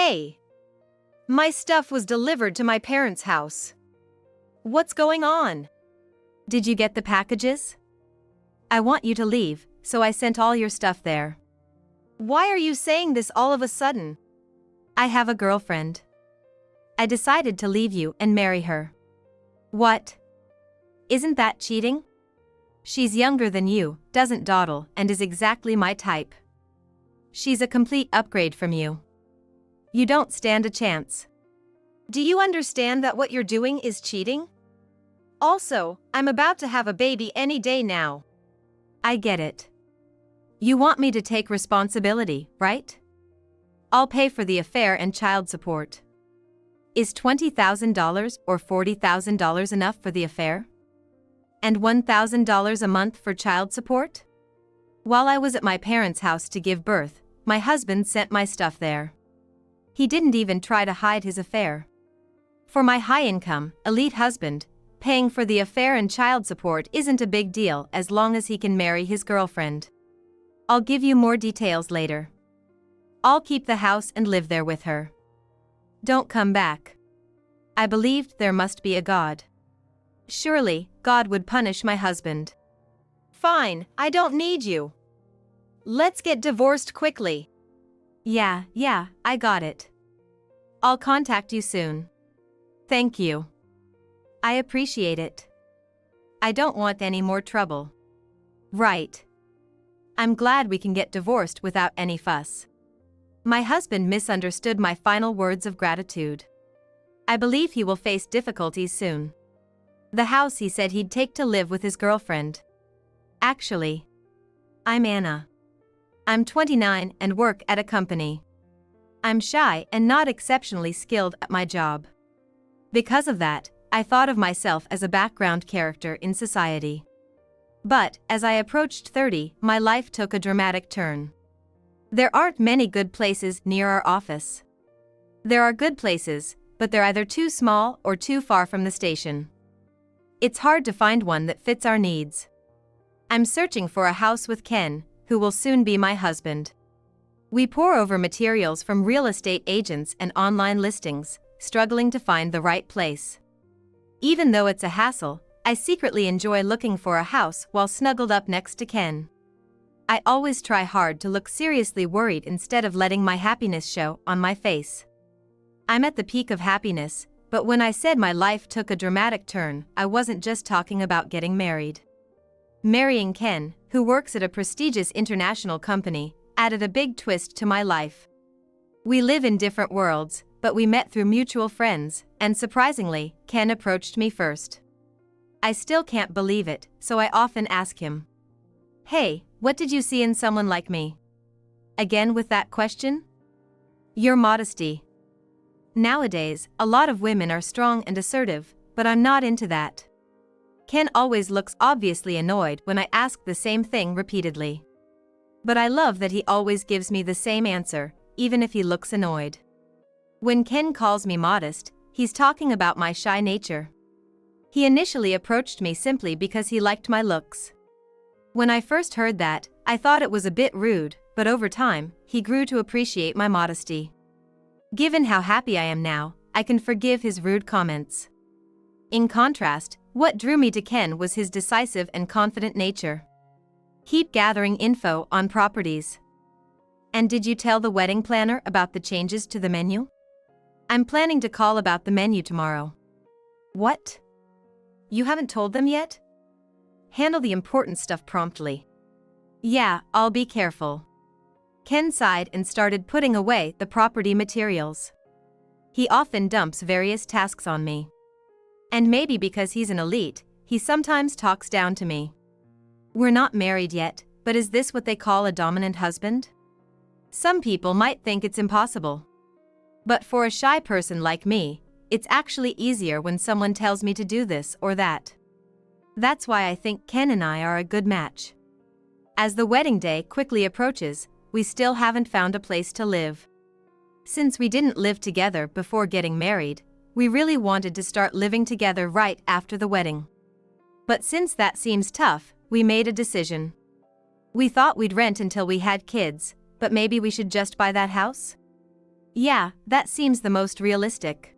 Hey! My stuff was delivered to my parents' house. What's going on? Did you get the packages? I want you to leave, so I sent all your stuff there. Why are you saying this all of a sudden? I have a girlfriend. I decided to leave you and marry her. What? Isn't that cheating? She's younger than you, doesn't dawdle, and is exactly my type. She's a complete upgrade from you. You don't stand a chance. Do you understand that what you're doing is cheating? Also, I'm about to have a baby any day now. I get it. You want me to take responsibility, right? I'll pay for the affair and child support. Is $20,000 or $40,000 enough for the affair? And $1,000 a month for child support? While I was at my parents' house to give birth, my husband sent my stuff there. He didn't even try to hide his affair. For my high-income, elite husband, paying for the affair and child support isn't a big deal as long as he can marry his girlfriend. I'll give you more details later. I'll keep the house and live there with her. Don't come back. I believed there must be a God. Surely, God would punish my husband. Fine, I don't need you. Let's get divorced quickly. Yeah, I got it. I'll contact you soon. Thank you. I appreciate it. I don't want any more trouble. Right. I'm glad we can get divorced without any fuss. My husband misunderstood my final words of gratitude. I believe he will face difficulties soon. The house he said he'd take to live with his girlfriend. Actually, I'm Anna. I'm 29 and work at a company. I'm shy and not exceptionally skilled at my job. Because of that, I thought of myself as a background character in society. But, as I approached 30, my life took a dramatic turn. There aren't many good places near our office. There are good places, but they're either too small or too far from the station. It's hard to find one that fits our needs. I'm searching for a house with Ken, who will soon be my husband. We pore over materials from real estate agents and online listings, struggling to find the right place. Even though it's a hassle, I secretly enjoy looking for a house while snuggled up next to Ken. I always try hard to look seriously worried instead of letting my happiness show on my face. I'm at the peak of happiness, but when I said my life took a dramatic turn, I wasn't just talking about getting married. Marrying Ken, who works at a prestigious international company, added a big twist to my life. We live in different worlds, but we met through mutual friends, and surprisingly, Ken approached me first. I still can't believe it, so I often ask him, "Hey, what did you see in someone like me?" Again with that question? Your modesty. Nowadays, a lot of women are strong and assertive, but I'm not into that. Ken always looks obviously annoyed when I ask the same thing repeatedly. But I love that he always gives me the same answer, even if he looks annoyed. When Ken calls me modest, he's talking about my shy nature. He initially approached me simply because he liked my looks. When I first heard that, I thought it was a bit rude, but over time, he grew to appreciate my modesty. Given how happy I am now, I can forgive his rude comments. In contrast, what drew me to Ken was his decisive and confident nature. Keep gathering info on properties. And did you tell the wedding planner about the changes to the menu? I'm planning to call about the menu tomorrow. What? You haven't told them yet? Handle the important stuff promptly. Yeah, I'll be careful. Ken sighed and started putting away the property materials. He often dumps various tasks on me. And maybe because he's an elite, he sometimes talks down to me. We're not married yet, but is this what they call a dominant husband? Some people might think it's impossible. But for a shy person like me, it's actually easier when someone tells me to do this or that. That's why I think Ken and I are a good match. As the wedding day quickly approaches, we still haven't found a place to live. Since we didn't live together before getting married, we really wanted to start living together right after the wedding. But since that seems tough, we made a decision. We thought we'd rent until we had kids, but maybe we should just buy that house? Yeah, that seems the most realistic.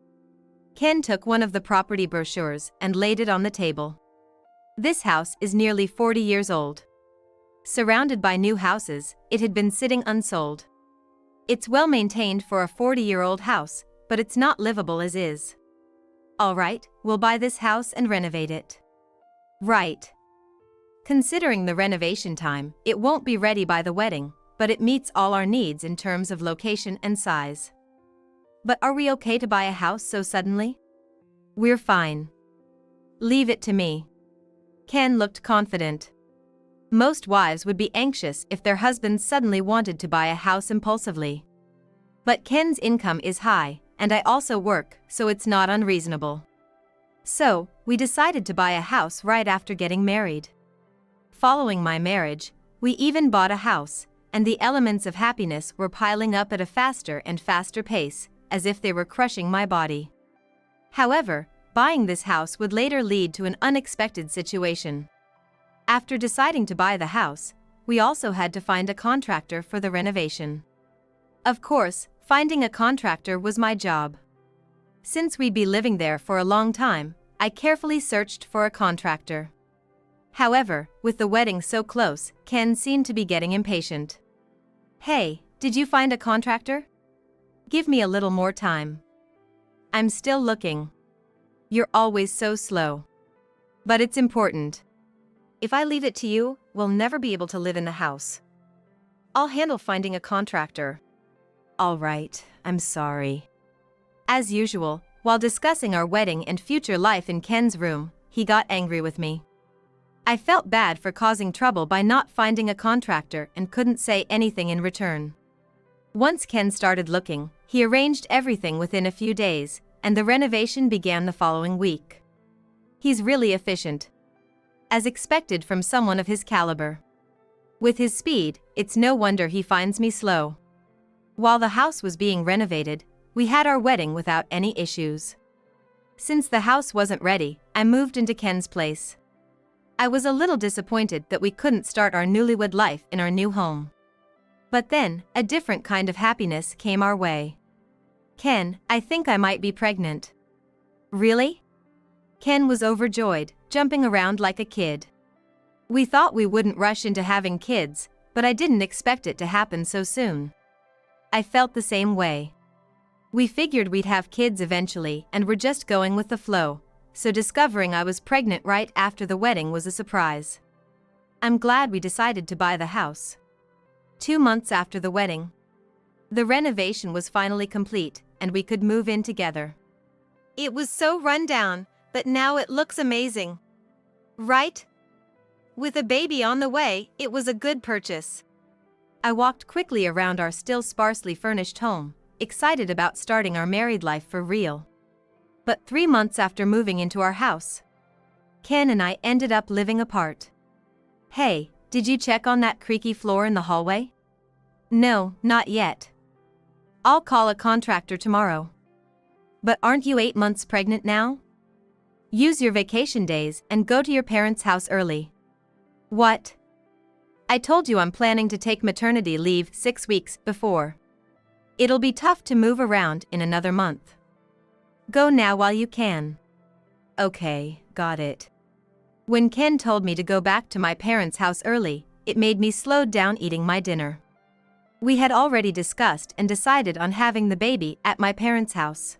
Ken took one of the property brochures and laid it on the table. This house is nearly 40 years old. Surrounded by new houses, it had been sitting unsold. It's well maintained for a 40-year-old house, but it's not livable as is. All right, we'll buy this house and renovate it. Right. Considering the renovation time, it won't be ready by the wedding, but it meets all our needs in terms of location and size. But are we okay to buy a house so suddenly? We're fine. Leave it to me. Ken looked confident. Most wives would be anxious if their husbands suddenly wanted to buy a house impulsively. But Ken's income is high, and I also work, so it's not unreasonable. So, we decided to buy a house right after getting married. Following my marriage, we even bought a house, and the elements of happiness were piling up at a faster and faster pace, as if they were crushing my body. However, buying this house would later lead to an unexpected situation. After deciding to buy the house, we also had to find a contractor for the renovation. Of course, finding a contractor was my job. Since we'd be living there for a long time, I carefully searched for a contractor. However, with the wedding so close, Ken seemed to be getting impatient. Hey, did you find a contractor? Give me a little more time. I'm still looking. You're always so slow. But it's important. If I leave it to you, we'll never be able to live in the house. I'll handle finding a contractor. All right, I'm sorry. As usual, while discussing our wedding and future life in Ken's room, he got angry with me. I felt bad for causing trouble by not finding a contractor and couldn't say anything in return. Once Ken started looking, he arranged everything within a few days, and the renovation began the following week. He's really efficient. As expected from someone of his caliber. With his speed, it's no wonder he finds me slow. While the house was being renovated, we had our wedding without any issues. Since the house wasn't ready, I moved into Ken's place. I was a little disappointed that we couldn't start our newlywed life in our new home. But then, a different kind of happiness came our way. Ken, I think I might be pregnant. Really? Ken was overjoyed, jumping around like a kid. We thought we wouldn't rush into having kids, but I didn't expect it to happen so soon. I felt the same way. We figured we'd have kids eventually and were just going with the flow, so discovering I was pregnant right after the wedding was a surprise. I'm glad we decided to buy the house. 2 months after the wedding, the renovation was finally complete and we could move in together. It was so run down, but now it looks amazing. Right? With a baby on the way, it was a good purchase. I walked quickly around our still sparsely furnished home, excited about starting our married life for real. But 3 months after moving into our house, Ken and I ended up living apart. Hey, did you check on that creaky floor in the hallway? No, not yet. I'll call a contractor tomorrow. But aren't you 8 months pregnant now? Use your vacation days and go to your parents' house early. What? I told you I'm planning to take maternity leave 6 weeks before. It'll be tough to move around in another month. Go now while you can. Okay, got it. When Ken told me to go back to my parents' house early, it made me slow down eating my dinner. We had already discussed and decided on having the baby at my parents' house.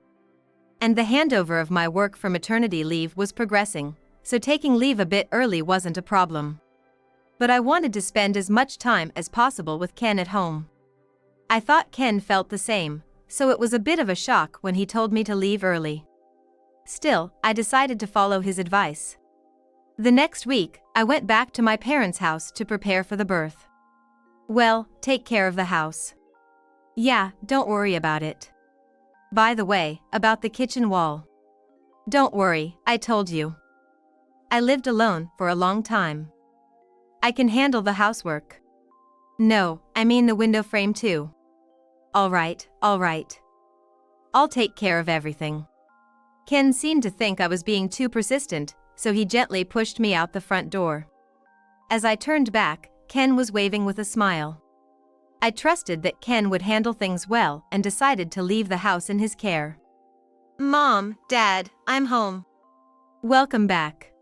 And the handover of my work for maternity leave was progressing, so taking leave a bit early wasn't a problem. But I wanted to spend as much time as possible with Ken at home. I thought Ken felt the same, so it was a bit of a shock when he told me to leave early. Still, I decided to follow his advice. The next week, I went back to my parents' house to prepare for the birth. Well, take care of the house. Yeah, don't worry about it. By the way, about the kitchen wall. Don't worry, I told you. I lived alone for a long time. I can handle the housework. No, I mean the window frame too. All right. I'll take care of everything. Ken seemed to think I was being too persistent, so he gently pushed me out the front door. As I turned back, Ken was waving with a smile. I trusted that Ken would handle things well and decided to leave the house in his care. Mom, Dad, I'm home. Welcome back.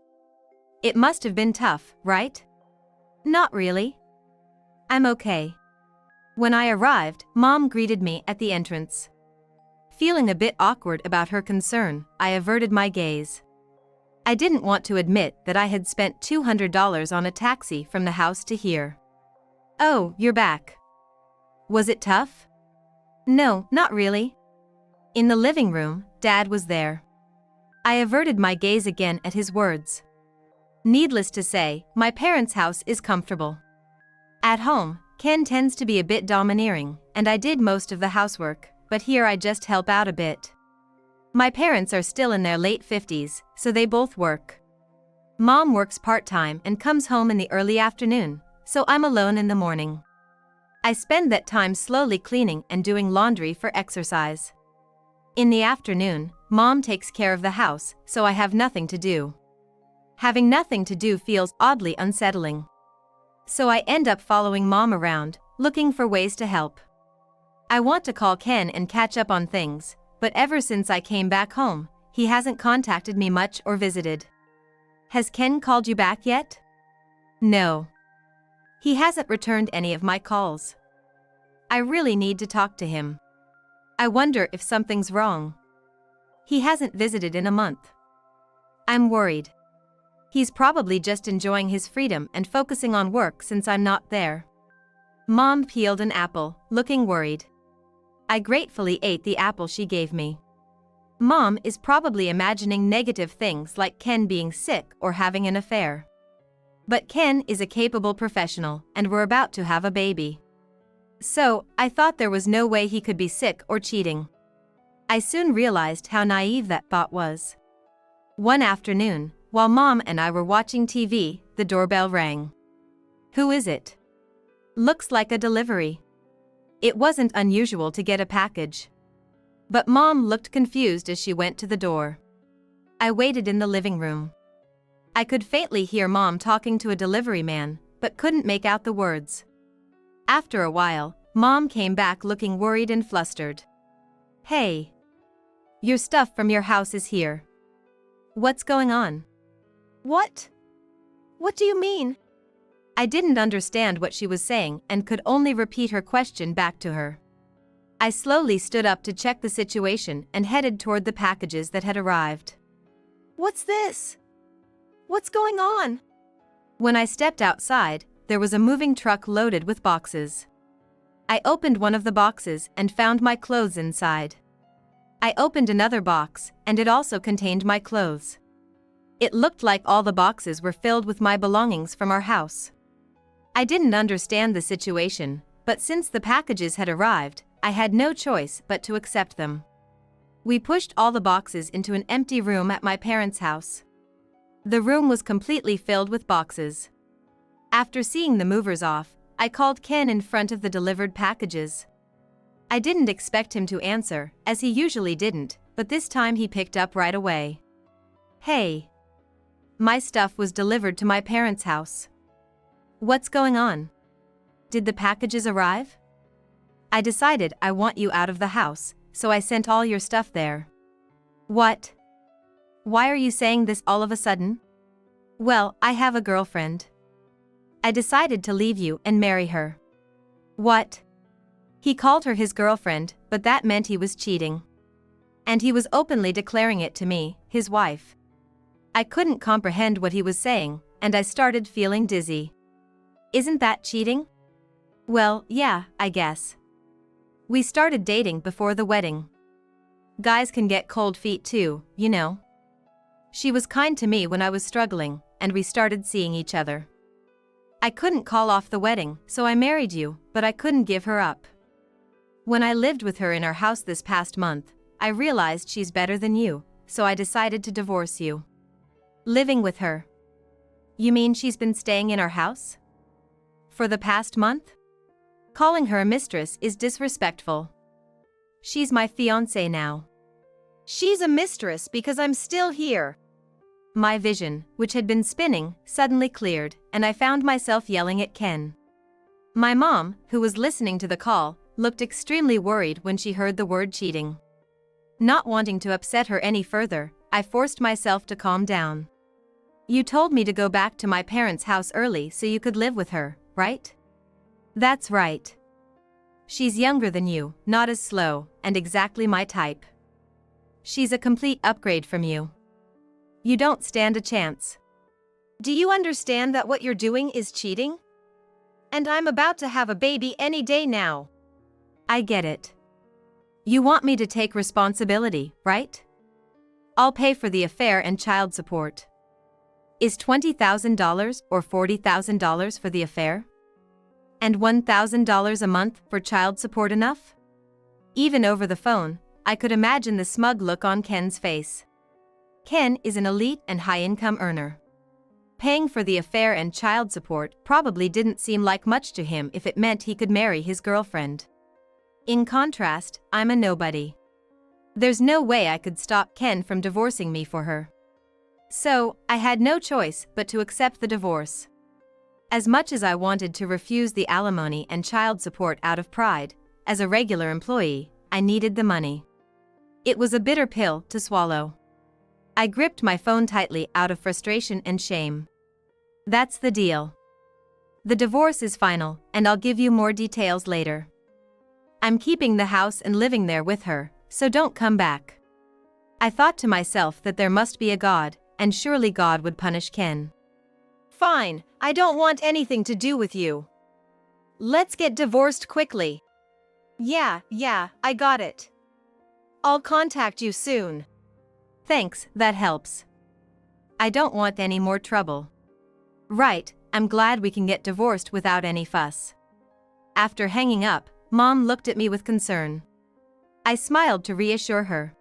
It must have been tough, right? Not really. I'm okay. When I arrived, Mom greeted me at the entrance. Feeling a bit awkward about her concern, I averted my gaze. I didn't want to admit that I had spent $200 on a taxi from the house to here. Oh, you're back. Was it tough? No, not really. In the living room, Dad was there. I averted my gaze again at his words. Needless to say, my parents' house is comfortable. At home, Ken tends to be a bit domineering, and I did most of the housework, but here I just help out a bit. My parents are still in their late 50s, so they both work. Mom works part-time and comes home in the early afternoon, so I'm alone in the morning. I spend that time slowly cleaning and doing laundry for exercise. In the afternoon, Mom takes care of the house, so I have nothing to do. Having nothing to do feels oddly unsettling. So I end up following Mom around, looking for ways to help. I want to call Ken and catch up on things, but ever since I came back home, he hasn't contacted me much or visited. Has Ken called you back yet? No. He hasn't returned any of my calls. I really need to talk to him. I wonder if something's wrong. He hasn't visited in a month. I'm worried. He's probably just enjoying his freedom and focusing on work since I'm not there. Mom peeled an apple, looking worried. I gratefully ate the apple she gave me. Mom is probably imagining negative things like Ken being sick or having an affair. But Ken is a capable professional, and we're about to have a baby. So, I thought there was no way he could be sick or cheating. I soon realized how naive that thought was. One afternoon, while Mom and I were watching TV, the doorbell rang. Who is it? Looks like a delivery. It wasn't unusual to get a package. But Mom looked confused as she went to the door. I waited in the living room. I could faintly hear Mom talking to a delivery man, but couldn't make out the words. After a while, Mom came back looking worried and flustered. Hey. Your stuff from your house is here. What's going on? What? What do you mean? I didn't understand what she was saying and could only repeat her question back to her. I slowly stood up to check the situation and headed toward the packages that had arrived. What's this? What's going on? When I stepped outside, there was a moving truck loaded with boxes. I opened one of the boxes and found my clothes inside. I opened another box, and it also contained my clothes. It looked like all the boxes were filled with my belongings from our house. I didn't understand the situation, but since the packages had arrived, I had no choice but to accept them. We pushed all the boxes into an empty room at my parents' house. The room was completely filled with boxes. After seeing the movers off, I called Ken in front of the delivered packages. I didn't expect him to answer, as he usually didn't, but this time he picked up right away. Hey. My stuff was delivered to my parents' house. What's going on? Did the packages arrive? I decided I want you out of the house, so I sent all your stuff there. What? Why are you saying this all of a sudden? Well, I have a girlfriend. I decided to leave you and marry her. What? He called her his girlfriend, but that meant he was cheating. And he was openly declaring it to me, his wife. I couldn't comprehend what he was saying, and I started feeling dizzy. Isn't that cheating? Well, yeah, I guess. We started dating before the wedding. Guys can get cold feet too, you know. She was kind to me when I was struggling, and we started seeing each other. I couldn't call off the wedding, so I married you, but I couldn't give her up. When I lived with her in our house this past month, I realized she's better than you, so I decided to divorce you. Living with her. You mean she's been staying in our house? For the past month? Calling her a mistress is disrespectful. She's my fiancée now. She's a mistress because I'm still here. My vision, which had been spinning, suddenly cleared, and I found myself yelling at Ken. My mom, who was listening to the call, looked extremely worried when she heard the word cheating. Not wanting to upset her any further, I forced myself to calm down. You told me to go back to my parents' house early so you could live with her, right? That's right. She's younger than you, not as slow, and exactly my type. She's a complete upgrade from you. You don't stand a chance. Do you understand that what you're doing is cheating? And I'm about to have a baby any day now. I get it. You want me to take responsibility, right? I'll pay for the affair and child support. Is $20,000 or $40,000 for the affair? And $1,000 a month for child support enough? Even over the phone, I could imagine the smug look on Ken's face. Ken is an elite and high-income earner. Paying for the affair and child support probably didn't seem like much to him if it meant he could marry his girlfriend. In contrast, I'm a nobody. There's no way I could stop Ken from divorcing me for her. So, I had no choice but to accept the divorce. As much as I wanted to refuse the alimony and child support out of pride, as a regular employee, I needed the money. It was a bitter pill to swallow. I gripped my phone tightly out of frustration and shame. That's the deal. The divorce is final, and I'll give you more details later. I'm keeping the house and living there with her, so don't come back. I thought to myself that there must be a God, and surely God would punish Ken. Fine, I don't want anything to do with you. Let's get divorced quickly. Yeah, I got it. I'll contact you soon. Thanks, that helps. I don't want any more trouble. Right, I'm glad we can get divorced without any fuss. After hanging up, Mom looked at me with concern. I smiled to reassure her.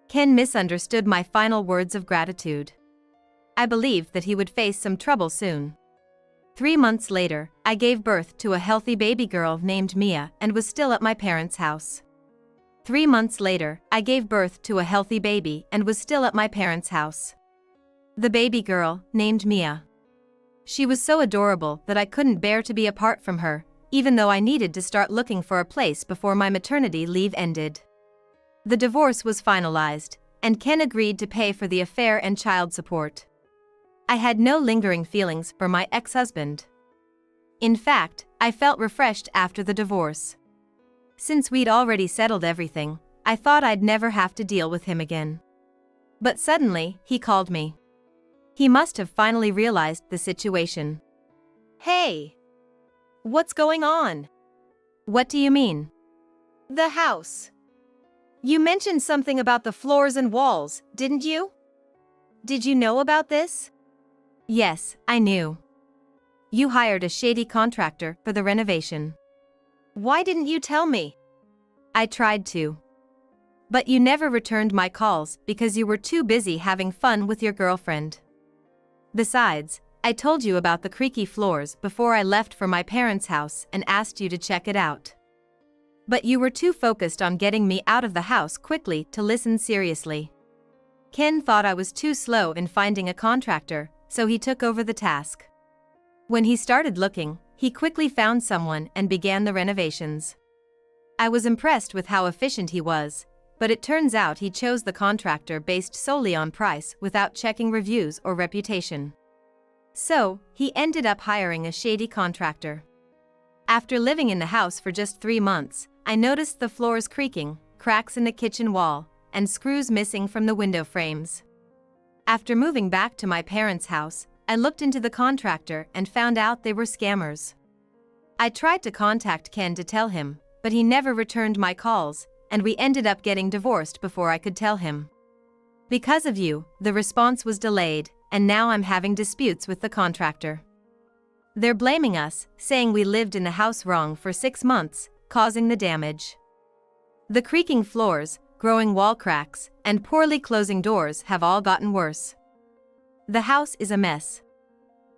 Ken misunderstood my final words of gratitude. I believed that he would face some trouble soon. 3 months later, I gave birth to a healthy baby girl named Mia and was still at my parents' house. 3 months later, I gave birth to a healthy baby and was still at my parents' house. The baby girl, named Mia. She was so adorable that I couldn't bear to be apart from her, even though I needed to start looking for a place before my maternity leave ended. The divorce was finalized, and Ken agreed to pay for the affair and child support. I had no lingering feelings for my ex-husband. In fact, I felt refreshed after the divorce. Since we'd already settled everything, I thought I'd never have to deal with him again. But suddenly, he called me. He must have finally realized the situation. Hey! What's going on? What do you mean? The house. You mentioned something about the floors and walls, didn't you? Did you know about this? Yes, I knew. You hired a shady contractor for the renovation. Why didn't you tell me? I tried to. But you never returned my calls because you were too busy having fun with your girlfriend. Besides, I told you about the creaky floors before I left for my parents' house and asked you to check it out. But you were too focused on getting me out of the house quickly to listen seriously. Ken thought I was too slow in finding a contractor, so he took over the task. When he started looking, he quickly found someone and began the renovations. I was impressed with how efficient he was, but it turns out he chose the contractor based solely on price without checking reviews or reputation. So, he ended up hiring a shady contractor. After living in the house for just 3 months, I noticed the floors creaking, cracks in the kitchen wall, and screws missing from the window frames. After moving back to my parents' house, I looked into the contractor and found out they were scammers. I tried to contact Ken to tell him, but he never returned my calls, and we ended up getting divorced before I could tell him. Because of you, the response was delayed, and now I'm having disputes with the contractor. They're blaming us, saying we lived in the house wrong for 6 months, causing the damage. The creaking floors, growing wall cracks, and poorly closing doors have all gotten worse. The house is a mess.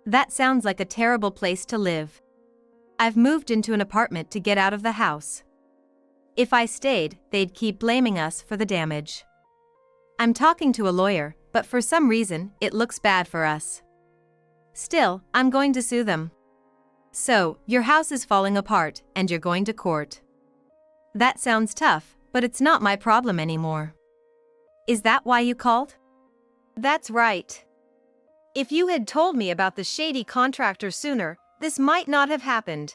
That sounds like a terrible place to live. I've moved into an apartment to get out of the house. If I stayed, they'd keep blaming us for the damage. I'm talking to a lawyer, but for some reason, it looks bad for us. Still, I'm going to sue them. So, your house is falling apart and you're going to court. That sounds tough, but it's not my problem anymore. Is that why you called? That's right. If you had told me about the shady contractor sooner, this might not have happened.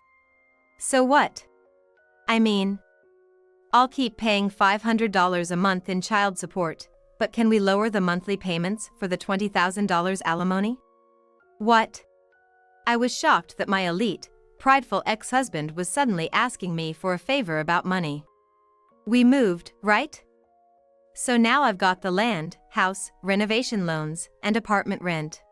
So what? I mean, I'll keep paying $500 a month in child support, but can we lower the monthly payments for the $20,000 alimony? What? I was shocked that my elite, prideful ex-husband was suddenly asking me for a favor about money. We moved, right? So now I've got the land, house, renovation loans, and apartment rent.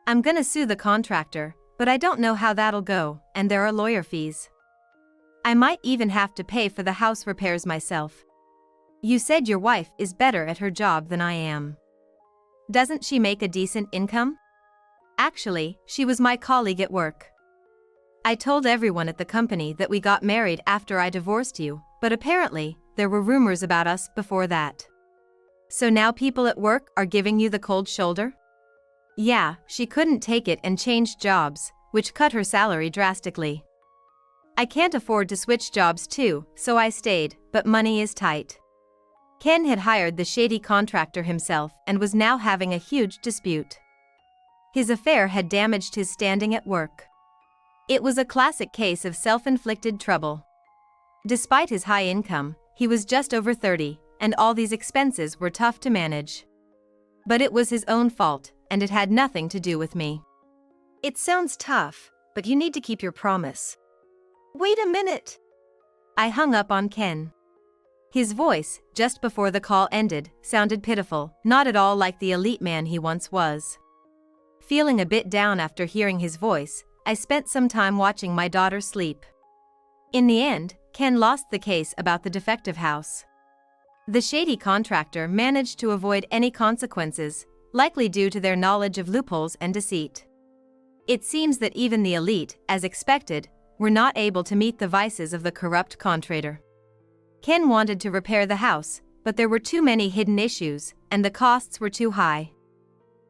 I'm gonna sue the contractor, but I don't know how that'll go, and there are lawyer fees. I might even have to pay for the house repairs myself. You said your wife is better at her job than I am. Doesn't she make a decent income? Actually, she was my colleague at work. I told everyone at the company that we got married after I divorced you, but apparently, there were rumors about us before that. So now people at work are giving you the cold shoulder? Yeah, she couldn't take it and changed jobs, which cut her salary drastically. I can't afford to switch jobs too, so I stayed, but money is tight. Ken had hired the shady contractor himself and was now having a huge dispute. His affair had damaged his standing at work. It was a classic case of self-inflicted trouble. Despite his high income, he was just over 30, and all these expenses were tough to manage. But it was his own fault, and it had nothing to do with me. It sounds tough, but you need to keep your promise. Wait a minute. I hung up on Ken. His voice, just before the call ended, sounded pitiful, not at all like the elite man he once was. Feeling a bit down after hearing his voice, I spent some time watching my daughter sleep. In the end, Ken lost the case about the defective house. The shady contractor managed to avoid any consequences, likely due to their knowledge of loopholes and deceit. It seems that even the elite, as expected, were not able to meet the vices of the corrupt contractor. Ken wanted to repair the house, but there were too many hidden issues, and the costs were too high.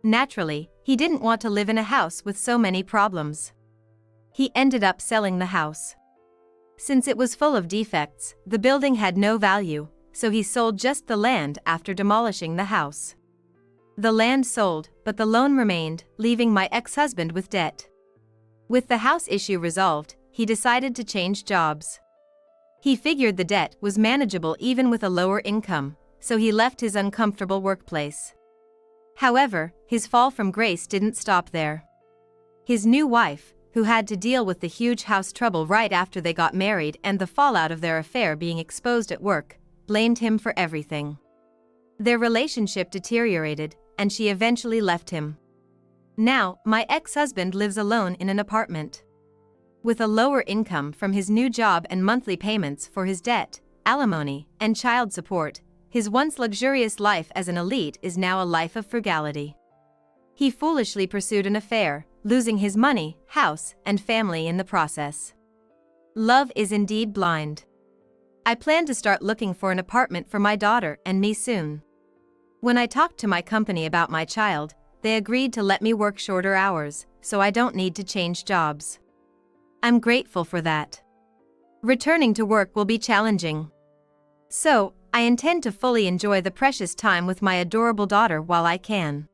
Naturally, he didn't want to live in a house with so many problems. He ended up selling the house. Since it was full of defects, the building had no value, so he sold just the land after demolishing the house. The land sold, but the loan remained, leaving my ex-husband with debt. With the house issue resolved, he decided to change jobs. He figured the debt was manageable even with a lower income, so he left his uncomfortable workplace. However, his fall from grace didn't stop there. His new wife, who had to deal with the huge house trouble right after they got married and the fallout of their affair being exposed at work, blamed him for everything. Their relationship deteriorated, and she eventually left him. Now, my ex-husband lives alone in an apartment. With a lower income from his new job and monthly payments for his debt, alimony, and child support, his once luxurious life as an elite is now a life of frugality. He foolishly pursued an affair, losing his money, house, and family in the process. Love is indeed blind. I plan to start looking for an apartment for my daughter and me soon. When I talked to my company about my child, they agreed to let me work shorter hours, so I don't need to change jobs. I'm grateful for that. Returning to work will be challenging. So, I intend to fully enjoy the precious time with my adorable daughter while I can.